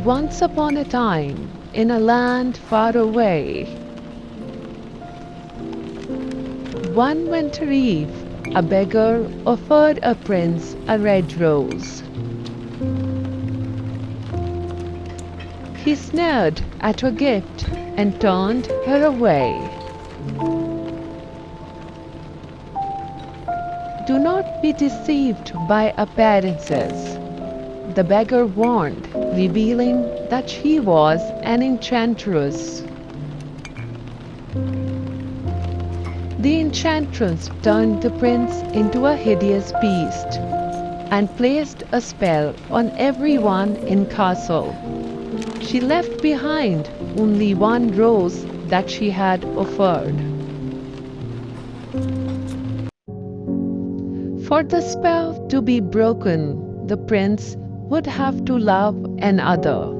Once upon a time, in a land far away, one winter eve, a beggar offered a prince a red rose. He sneered at her gift and turned her away. Do not be deceived by appearances, the beggar warned, revealing that she was an enchantress. The enchantress turned the prince into a hideous beast and placed a spell on everyone in castle. She left behind only one rose that she had offered. For the spell to be broken, the prince would have to love another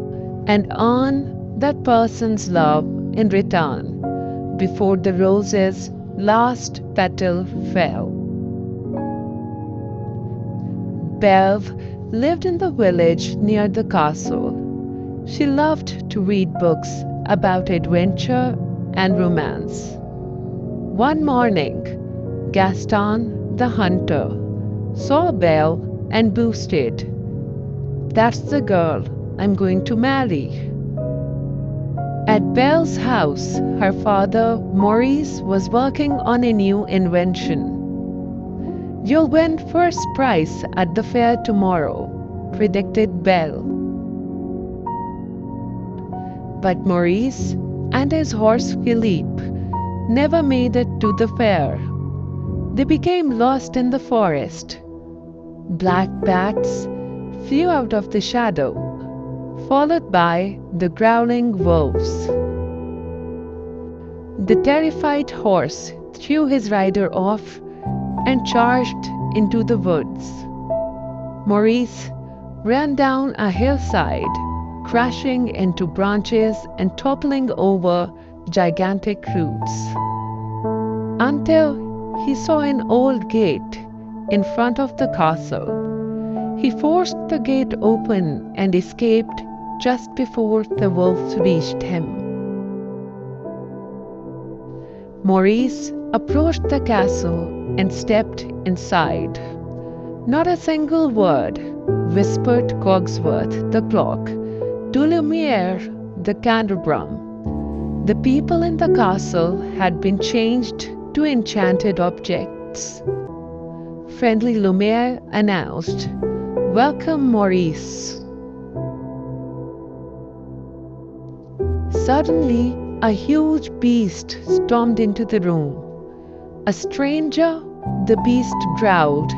and earn that person's love in return before the rose's last petal fell. Belve lived in the village near the castle. She loved to read books about adventure and romance. One morning, Gaston, the hunter, saw Belle and boasted, "That's the girl I'm going to marry." At Belle's house, her father, Maurice, was working on a new invention. "You'll win first prize at the fair tomorrow," predicted Belle. But Maurice and his horse Philippe never made it to the fair. They became lost in the forest. Black bats flew out of the shadow, followed by the growling wolves. The terrified horse threw his rider off and charged into the woods. Maurice ran down a hillside, crashing into branches and toppling over gigantic roots, until he saw an old gate in front of the castle. He forced the gate open and escaped just before the wolves reached him. Maurice approached the castle and stepped inside. "Not a single word," whispered Cogsworth the clock to Lumiere the candelabrum. The people in the castle had been changed to enchanted objects. Friendly Lumiere announced, "Welcome, Maurice." Suddenly, a huge beast stormed into the room. "A stranger?" the beast growled.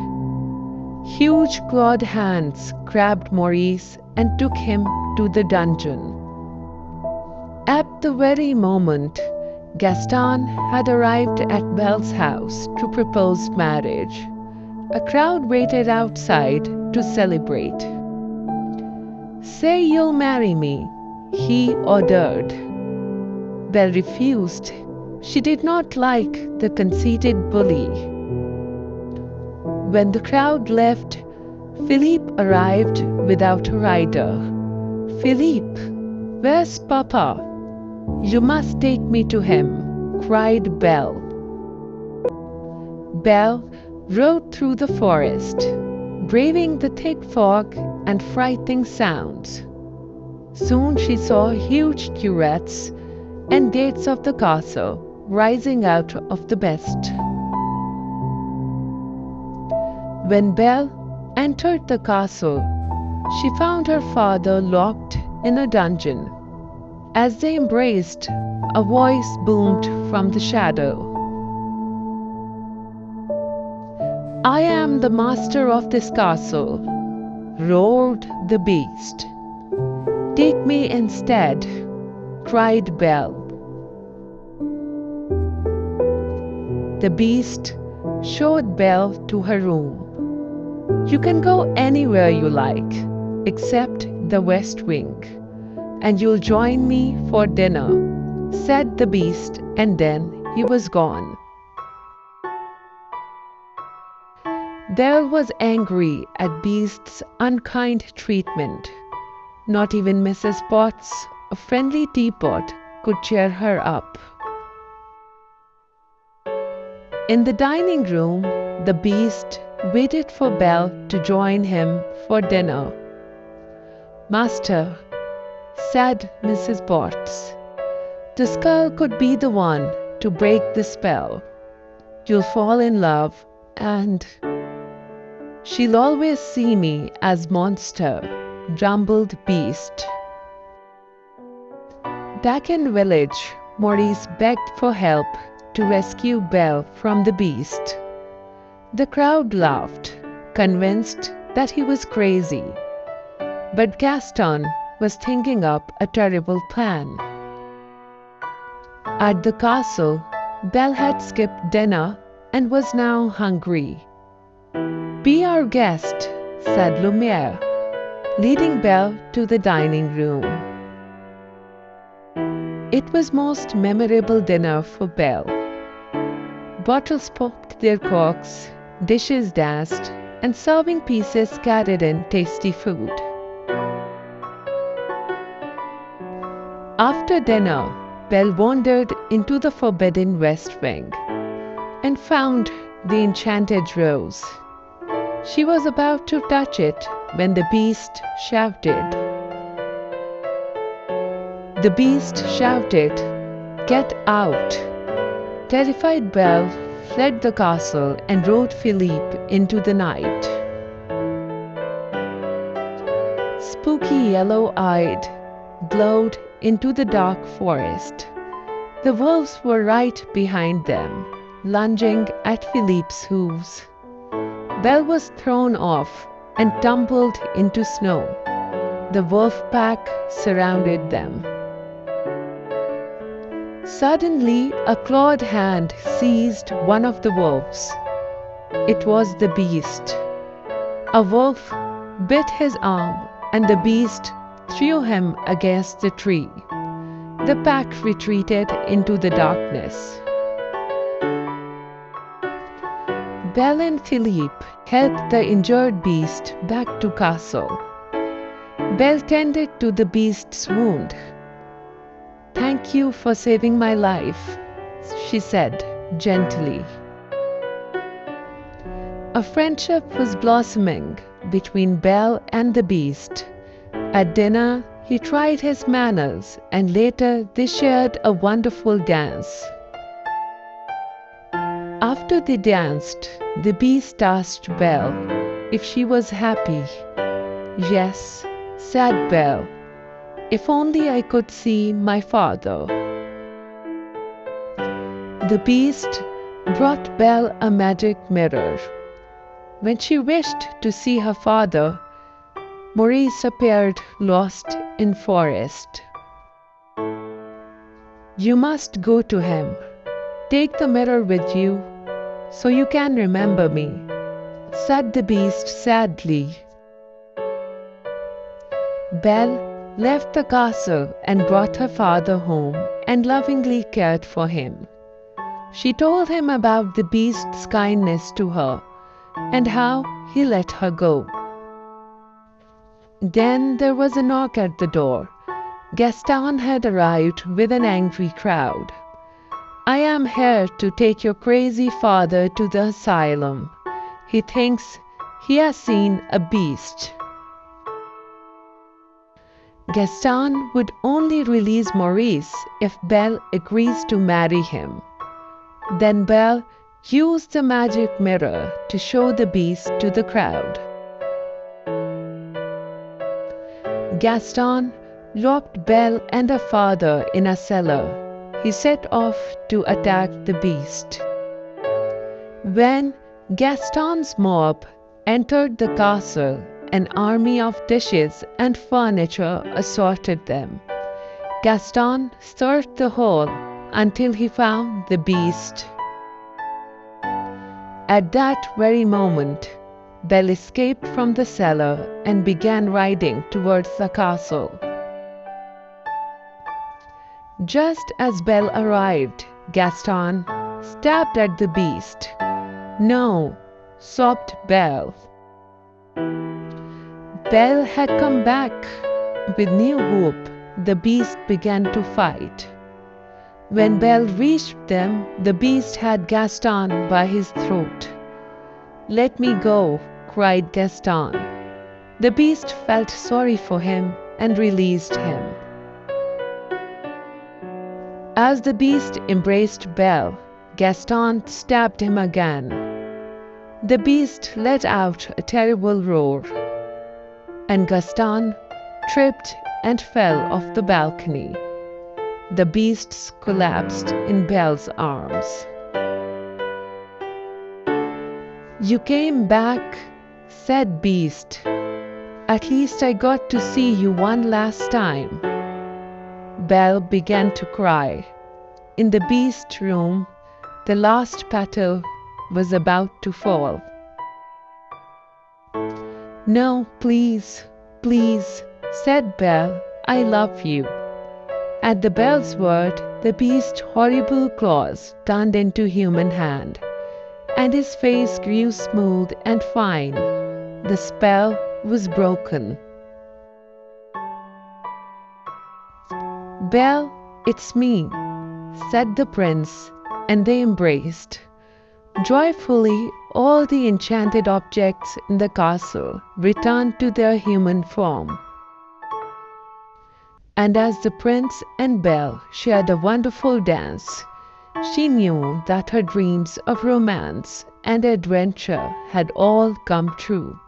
Huge clawed hands grabbed Maurice and took him to the dungeon. At the very moment, Gaston had arrived at Belle's house to propose marriage. A crowd waited outside to celebrate. "Say you'll marry me," he ordered. Belle refused. She did not like the conceited bully. When the crowd left, Philippe arrived without a rider. "Philippe, where's Papa? You must take me to him," cried Belle. Belle rode through the forest, braving the thick fog and frightening sounds. Soon she saw huge turrets and gates of the castle rising out of the mist. When Belle entered the castle, she found her father locked in a dungeon. As they embraced, a voice boomed from the shadow. "I am the master of this castle," roared the beast. "Take me instead," cried Belle. The beast showed Belle to her room. "You can go anywhere you like, except the West Wing, and you'll join me for dinner," said the beast, and then he was gone. Belle was angry at Beast's unkind treatment. Not even Mrs. Potts, a friendly teapot, could cheer her up. In the dining room, the Beast waited for Belle to join him for dinner. "Master," said Mrs. Potts, "the skull could be the one to break the spell. You'll fall in love, and she'll always see me as monster," grumbled Beast. Back in village, Maurice begged for help to rescue Belle from the Beast. The crowd laughed, convinced that he was crazy. But Gaston was thinking up a terrible plan. At the castle, Belle had skipped dinner and was now hungry. "Be our guest," said Lumiere, leading Belle to the dining room. It was most memorable dinner for Belle. Bottles popped their corks, dishes danced, and serving pieces carried in tasty food. After dinner, Belle wandered into the forbidden West Wing and found the enchanted rose. She was about to touch it when the Beast shouted. The Beast shouted, "Get out!" Terrified Belle fled the castle and rode Philippe into the night. Spooky yellow-eyed, glowed into the dark forest. The wolves were right behind them, lunging at Philippe's hooves. Belle was thrown off and tumbled into snow. The wolf pack surrounded them. Suddenly, a clawed hand seized one of the wolves. It was the Beast. A wolf bit his arm, and the Beast threw him against the tree. The pack retreated into the darkness. Belle and Philippe helped the injured Beast back to castle. Belle tended to the Beast's wound. "Thank you for saving my life," she said gently. A friendship was blossoming between Belle and the Beast. At dinner, he tried his manners, and later they shared a wonderful dance. After they danced, the Beast asked Belle if she was happy. "Yes," said Belle. "If only I could see my father." The Beast brought Belle a magic mirror. When she wished to see her father, Maurice appeared lost in forest. "You must go to him. Take the mirror with you, so you can remember me," said the Beast sadly. Belle left the castle and brought her father home and lovingly cared for him. She told him about the Beast's kindness to her and how he let her go. Then there was a knock at the door. Gaston had arrived with an angry crowd. "I am here to take your crazy father to the asylum. He thinks he has seen a beast." Gaston would only release Maurice if Belle agrees to marry him. Then Belle used the magic mirror to show the beast to the crowd. Gaston locked Belle and her father in a cellar. He set off to attack the beast. When Gaston's mob entered the castle, an army of dishes and furniture assaulted them. Gaston searched the hall until he found the beast. At that very moment, Belle escaped from the cellar and began riding towards the castle. Just as Belle arrived, Gaston stabbed at the beast. "No," sobbed Belle. Belle had come back. With new hope, the beast began to fight. When Belle reached them, the beast had Gaston by his throat. "Let me go," cried Gaston. The beast felt sorry for him and released him. As the beast embraced Belle, Gaston stabbed him again. The beast let out a terrible roar, and Gaston tripped and fell off the balcony. The beasts collapsed in Belle's arms. "You came back," said Beast. "At least I got to see you one last time." Belle began to cry. In the beast room, the last petal was about to fall. "No, please, please," said Belle, "I love you." At the Belle's word, the beast's horrible claws turned into human hand, and his face grew smooth and fine. The spell was broken. "Belle, it's me," said the prince, and they embraced. Joyfully, all the enchanted objects in the castle returned to their human form. And as the prince and Belle shared a wonderful dance, she knew that her dreams of romance and adventure had all come true.